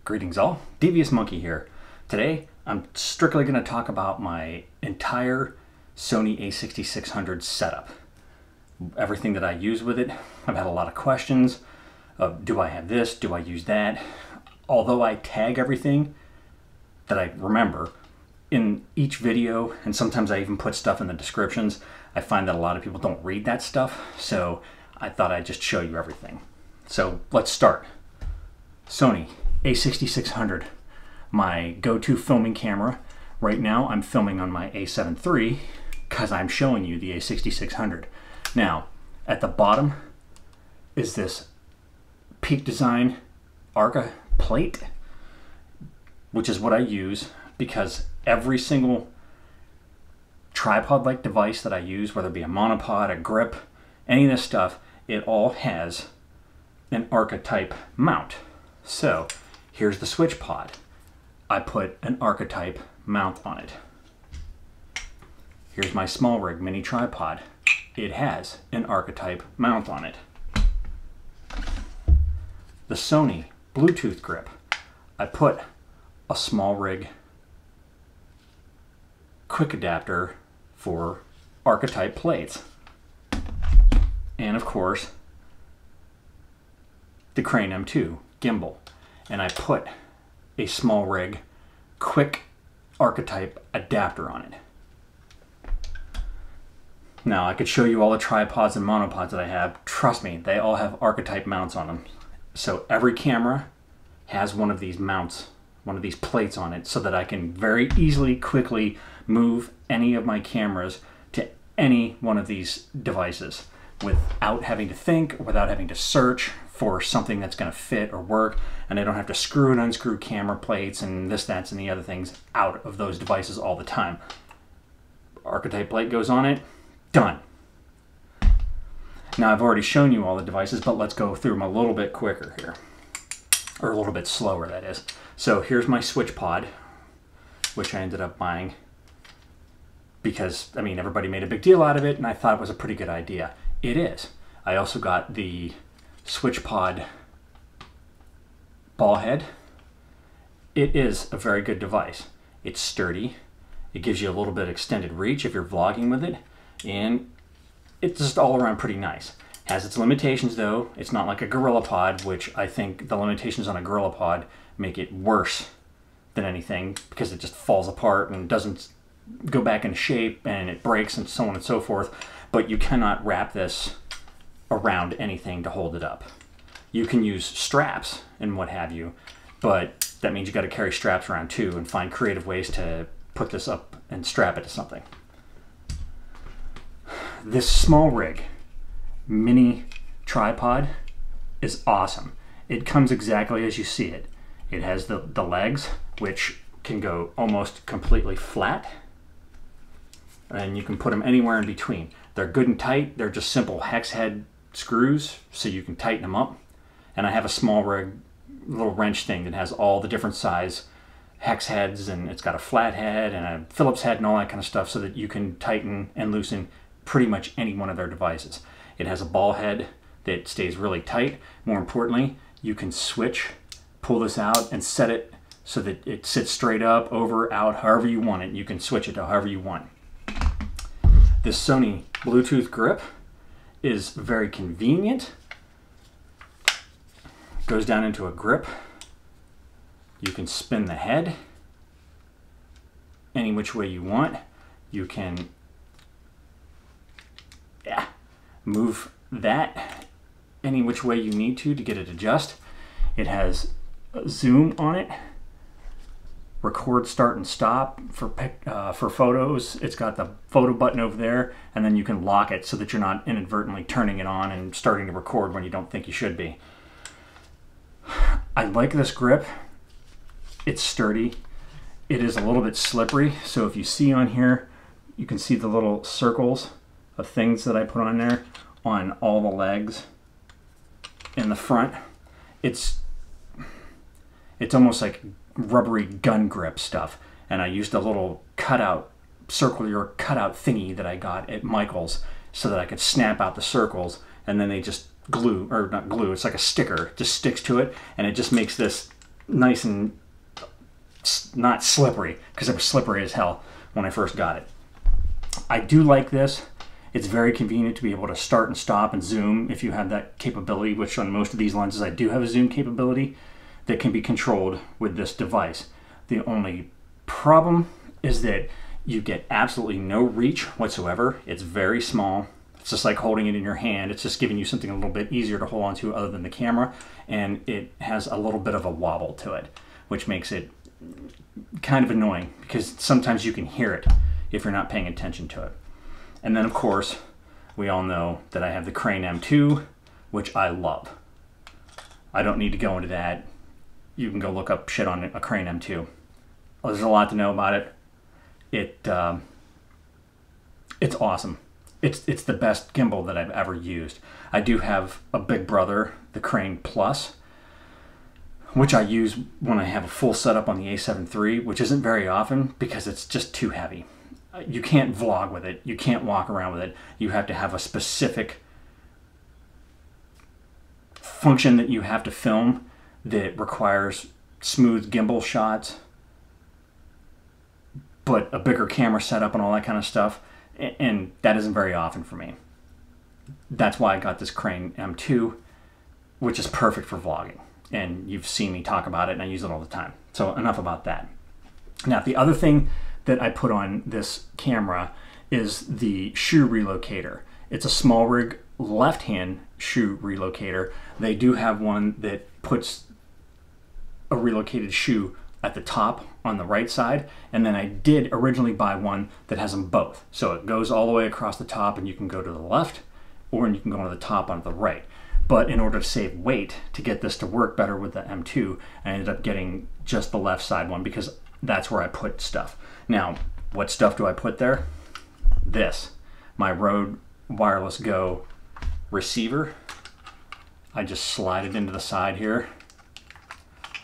Greetings all, Devious Monkey here. Today I'm strictly going to talk about my entire Sony a6600 setup. Everything that I use with it. I've had a lot of questions of do I have this, do I use that? Although I tag everything that I remember in each video, and sometimes I even put stuff in the descriptions, I find that a lot of people don't read that stuff, so I thought I'd just show you everything. So let's start. Sony a6600, my go-to filming camera. Right now I'm filming on my a7 III because I'm showing you the a6600. Now at the bottom is this Peak Design Arca plate, which is what I use because every single tripod-like device that I use, whether it be a monopod, a grip, any of this stuff, it all has an Arca type mount. So here's the switch pod. I put an Arca type mount on it. Here's my SmallRig mini tripod. It has an Arca type mount on it. The Sony Bluetooth grip. I put a SmallRig quick adapter for Arca type plates. And of course, the Crane M2 gimbal. And I put a SmallRig quick Arca type adapter on it. Now I could show you all the tripods and monopods that I have. Trust me, they all have Arca type mounts on them. So every camera has one of these mounts, one of these plates on it, so that I can very easily, quickly move any of my cameras to any one of these devices without having to think, without having to search for something that's going to fit or work, and I don't have to screw and unscrew camera plates and this, that, and the other things out of those devices all the time. Arca type plate goes on it, done. Now I've already shown you all the devices, but let's go through them a little bit quicker here, or a little bit slower, that is. So here's my switch pod, which I ended up buying because, I mean, everybody made a big deal out of it, and I thought it was a pretty good idea. It is. I also got the switch pod ball head. It is a very good device. It's sturdy. It gives you a little bit of extended reach if you're vlogging with it, and it's just all around pretty nice. Has its limitations though. It's not like a GorillaPod, which I think the limitations on a GorillaPod make it worse than anything because it just falls apart and doesn't go back into shape and it breaks and so on and so forth. But you cannot wrap this around anything to hold it up. You can use straps and what have you, but that means you got to carry straps around too and find creative ways to put this up and strap it to something. This SmallRig mini tripod is awesome. It comes exactly as you see it. It has the legs, which can go almost completely flat, and you can put them anywhere in between. They're good and tight. They're just simple hex head screws, so you can tighten them up. And I have a SmallRig little wrench thing that has all the different size hex heads, and it's got a flat head and a Phillips head and all that kind of stuff, so that you can tighten and loosen pretty much any one of their devices. It has a ball head that stays really tight. More importantly, you can switch, pull this out and set it so that it sits straight up, over, out, however you want it. You can switch it to however you want. This Sony Bluetooth grip is very convenient. Goes down into a grip. You can spin the head any which way you want. You can move that any which way you need to get it to adjust. It has a zoom on it, record, start, and stop for photos. It's got the photo button over there, and then you can lock it so that you're not inadvertently turning it on and starting to record when you don't think you should be. I like this grip. It's sturdy. It is a little bit slippery, so if you see on here, you can see the little circles of things that I put on there on all the legs in the front. It's almost like rubbery gun grip stuff, and I used a little circular cutout thingy that I got at Michael's so that I could snap out the circles, and then they just glue, or not glue, it's like a sticker, just sticks to it, and it just makes this nice and not slippery, because it was slippery as hell when I first got it. I do like this. It's very convenient to be able to start and stop and zoom if you have that capability, which on most of these lenses I do have a zoom capability that can be controlled with this device. The only problem is that you get absolutely no reach whatsoever. It's very small. It's just like holding it in your hand. It's just giving you something a little bit easier to hold on to other than the camera, and it has a little bit of a wobble to it, which makes it kind of annoying because sometimes you can hear it if you're not paying attention to it. And then of course, we all know that I have the Crane M2, which I love. I don't need to go into that. You can go look up shit on a Crane M2. There's a lot to know about it. It's awesome. It's the best gimbal that I've ever used. I do have a big brother, the Crane Plus, which I use when I have a full setup on the A7 III, which isn't very often because it's just too heavy. You can't vlog with it. You can't walk around with it. You have to have a specific function that you have to film that requires smooth gimbal shots, but a bigger camera setup and all that kind of stuff. And that isn't very often for me. That's why I got this Crane M2, which is perfect for vlogging. And you've seen me talk about it, and I use it all the time. So enough about that. Now, the other thing that I put on this camera is the shoe relocator. It's a SmallRig left-hand shoe relocator. They do have one that puts a relocated shoe at the top on the right side, and then I did originally buy one that has them both. So it goes all the way across the top, and you can go to the left, or you can go to the top onto the right. But in order to save weight, to get this to work better with the M2, I ended up getting just the left side one because that's where I put stuff. Now, what stuff do I put there? This, my Rode Wireless Go receiver. I just slide it into the side here,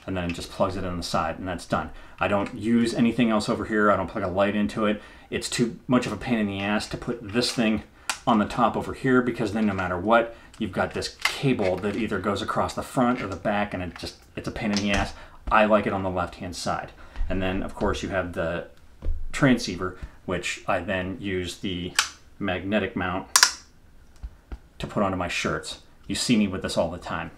and then it just plugs it in the side, and that's done. I don't use anything else over here. I don't plug a light into it. It's too much of a pain in the ass to put this thing on the top over here, because then no matter what, you've got this cable that either goes across the front or the back, and it's a pain in the ass. I like it on the left-hand side. And then, of course, you have the transceiver, which I then use the magnetic mount to put onto my shirts. You see me with this all the time.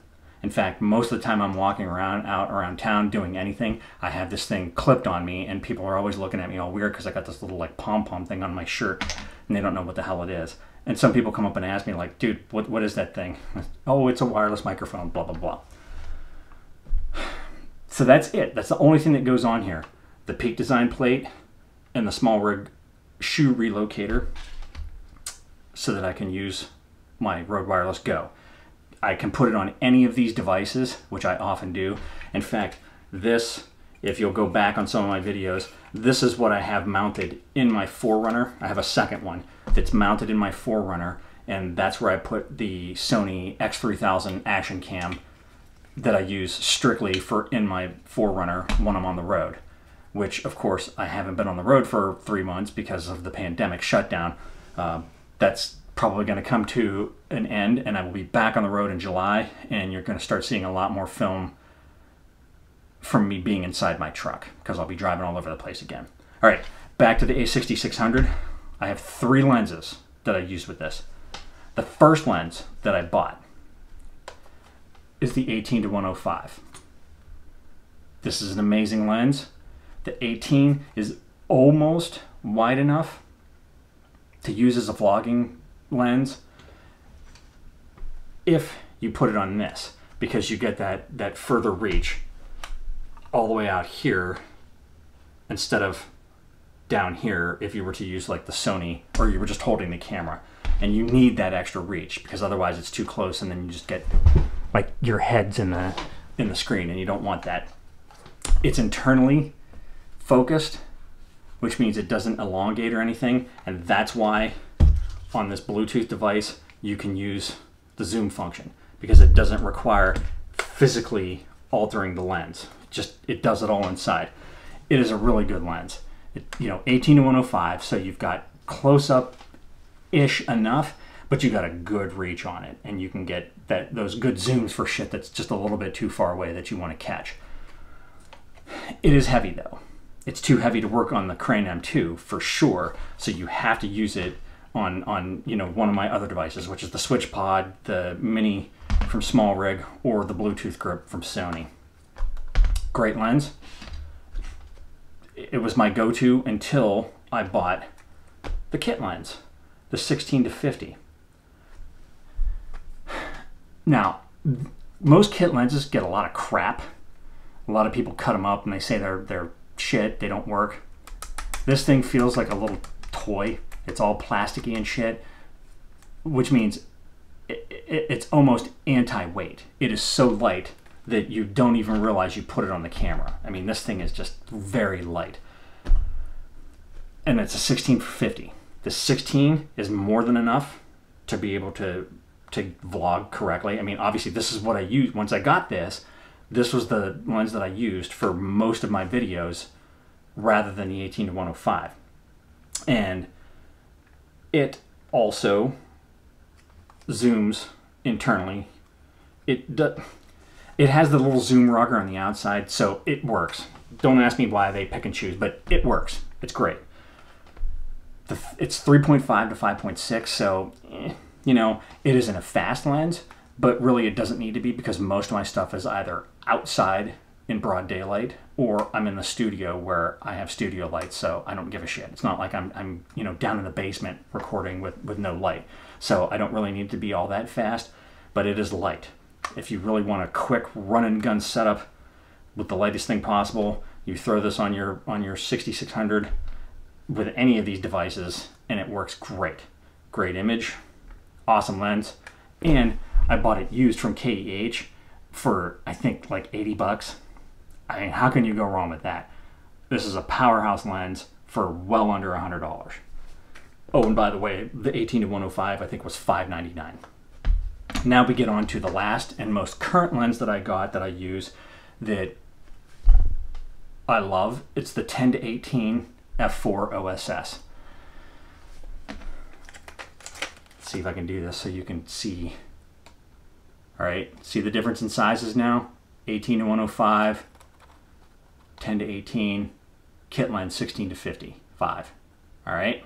In fact, most of the time I'm walking out around town doing anything, I have this thing clipped on me, and people are always looking at me all weird because I got this little like pom-pom thing on my shirt, and they don't know what the hell it is. And some people come up and ask me like, dude, what is that thing? Oh, it's a wireless microphone, blah, blah, blah. So that's it. That's the only thing that goes on here. The Peak Design plate and the SmallRig shoe relocator so that I can use my Rode Wireless Go. I can put it on any of these devices, which I often do. In fact, this, if you'll go back on some of my videos, this is what I have mounted in my 4Runner. I have a second one that's mounted in my 4Runner, and that's where I put the Sony X3000 Action Cam that I use strictly for in my 4Runner when I'm on the road, which of course I haven't been on the road for 3 months because of the pandemic shutdown. That's probably going to come to an end, and I will be back on the road in July, and you're going to start seeing a lot more film from me being inside my truck because I'll be driving all over the place again. All right, back to the A6600. I have 3 lenses that I use with this. The first lens that I bought is the 18-105. This is an amazing lens. The 18 is almost wide enough to use as a vlogging lens if you put it on this, because you get that further reach all the way out here instead of down here if you were to use like the Sony, or you were just holding the camera. And you need that extra reach because otherwise it's too close, and then you just get like your head's in the screen, and you don't want that. It's internally focused, which means it doesn't elongate or anything, and that's why on this Bluetooth device you can use the zoom function, because it doesn't require physically altering the lens. It does it all inside. It is a really good lens. 18-105, so you've got close-up-ish enough, but you got a good reach on it, and you can get those good zooms for shit that's just a little bit too far away that you want to catch. It is heavy though. It's too heavy to work on the Crane M2 for sure. So you have to use it on you know, one of my other devices, which is the SwitchPod, the Mini from SmallRig, or the Bluetooth grip from Sony. Great lens. It was my go-to until I bought the kit lens, the 16-50. Now, most kit lenses get a lot of crap. A lot of people cut them up and they say they're shit, they don't work. This thing feels like a little toy. It's all plasticky and shit, which means it's almost anti-weight. It is so light that you don't even realize you put it on the camera. I mean, this thing is just very light. And it's a 16-50. The 16 is more than enough to be able to vlog correctly. I mean, obviously this is what I used. Once I got this was the lens that I used for most of my videos rather than the 18-105. And it also zooms internally. It has the little zoom rocker on the outside, so it works. Don't ask me why they pick and choose, but it works. It's great. It's 3.5 to 5.6, so you know, it isn't a fast lens, but really it doesn't need to be, because most of my stuff is either outside in broad daylight or I'm in the studio where I have studio lights, so I don't give a shit. It's not like I'm you know, down in the basement recording with no light, so I don't really need to be all that fast, but it is light. If you really want a quick run and gun setup with the lightest thing possible, you throw this on your 6600 with any of these devices and it works great. Great image, awesome lens, and I bought it used from KEH for I think like 80 bucks. I mean, how can you go wrong with that? This is a powerhouse lens for well under $100. Oh, and by the way, the 18-105 I think was $5.99. Now we get on to the last and most current lens that I got that I use that I love. It's the 10-18 f4 OSS. Let's see if I can do this so you can see. All right, see the difference in sizes now? 18-105, 10-18, kit lens 16-50, 5. All right.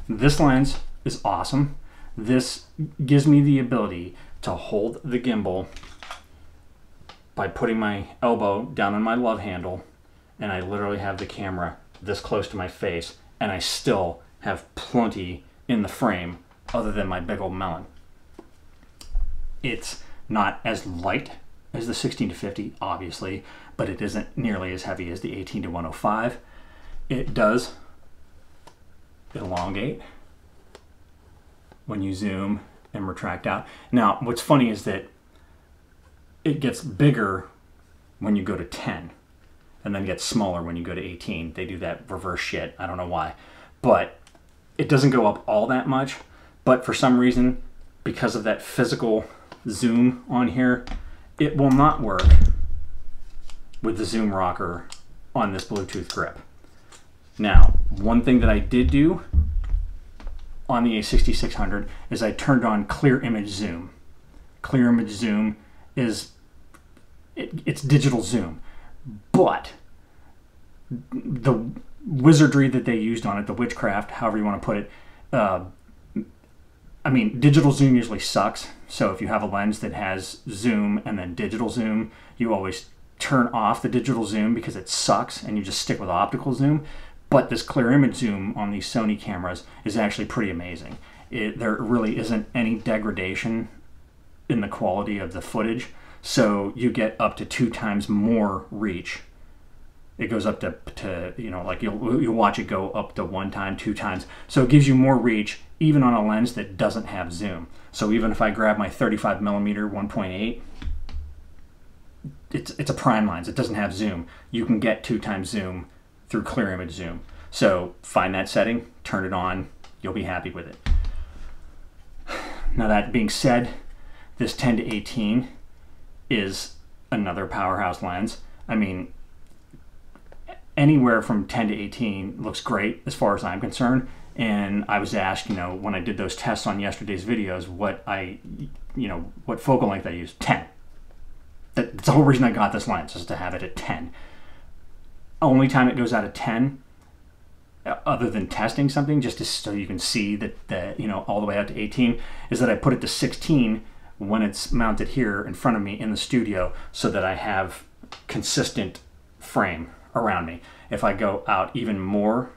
This lens is awesome. This gives me the ability to hold the gimbal by putting my elbow down on my love handle, and I literally have the camera this close to my face, and I still have plenty in the frame other than my big old melon. It's not as light as the 16-50, obviously, but it isn't nearly as heavy as the 18-105. It does elongate when you zoom and retract out. Now, what's funny is that it gets bigger when you go to 10 and then gets smaller when you go to 18. They do that reverse shit. I don't know why. But it doesn't go up all that much. But for some reason, because of that physical zoom on here, it will not work with the zoom rocker on this Bluetooth grip. Now, one thing that I did do on the A6600 is I turned on clear image zoom. Clear image zoom is it's digital zoom, but the wizardry that they used on it, the witchcraft, however you want to put it, I mean, digital zoom usually sucks. So if you have a lens that has zoom and then digital zoom, you always turn off the digital zoom because it sucks and you just stick with optical zoom. But this clear image zoom on these Sony cameras is actually pretty amazing. There really isn't any degradation in the quality of the footage. So you get up to 2 times more reach. It goes up to you know, like you'll watch it go up to 1 time, 2 times. So it gives you more reach even on a lens that doesn't have zoom. So even if I grab my 35mm 1.8, it's a prime lens. It doesn't have zoom. You can get 2 times zoom through clear image zoom. So find that setting, turn it on, you'll be happy with it. Now that being said, this 10-18 is another powerhouse lens. I mean, anywhere from 10-18 looks great as far as I'm concerned. And I was asked, you know, when I did those tests on yesterday's videos, what focal length I used. 10. That's the whole reason I got this lens, is to have it at 10. Only time it goes out of 10, other than testing something, just so you can see that you know, all the way out to 18, is that I put it to 16 when it's mounted here in front of me in the studio, so that I have consistent frame around me. If I go out even more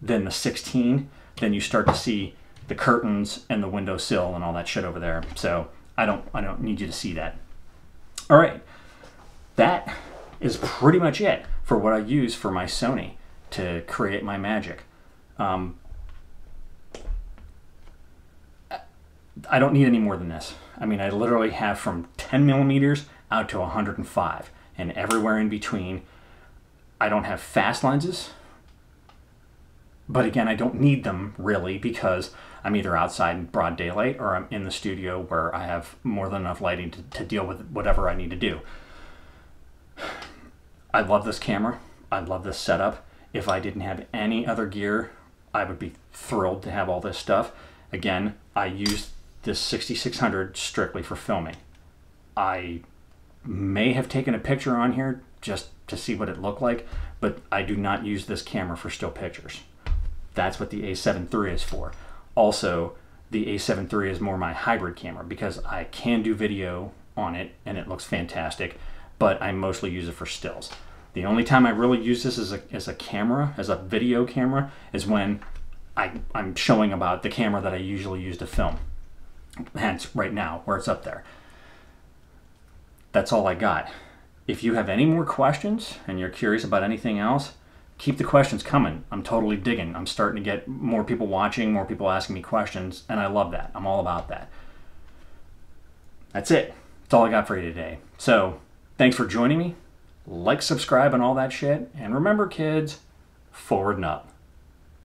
than the 16, then you start to see the curtains and the windowsill and all that shit over there. So I don't need you to see that. All right, that is pretty much it for what I use for my Sony to create my magic. I don't need any more than this. I mean, I literally have from 10 millimeters out to 105, and everywhere in between. I don't have fast lenses, but again, I don't need them really, because I'm either outside in broad daylight or I'm in the studio where I have more than enough lighting to deal with whatever I need to do. I love this camera. I love this setup. If I didn't have any other gear, I would be thrilled to have all this stuff. Again, I use this 6600 strictly for filming. I may have taken a picture on here just to see what it looked like, but I do not use this camera for still pictures. That's what the A7 III is for. Also, the A7 III is more my hybrid camera, because I can do video on it and it looks fantastic, but I mostly use it for stills. The only time I really use this as a camera, as a video camera, is when I'm showing about the camera that I usually use to film. Hence, right now, where it's up there. That's all I got. If you have any more questions and you're curious about anything else, keep the questions coming. I'm totally digging. I'm starting to get more people watching, more people asking me questions, and I love that. I'm all about that. That's it. That's all I got for you today. So, thanks for joining me. Like, subscribe, and all that shit. And remember, kids, forward and up.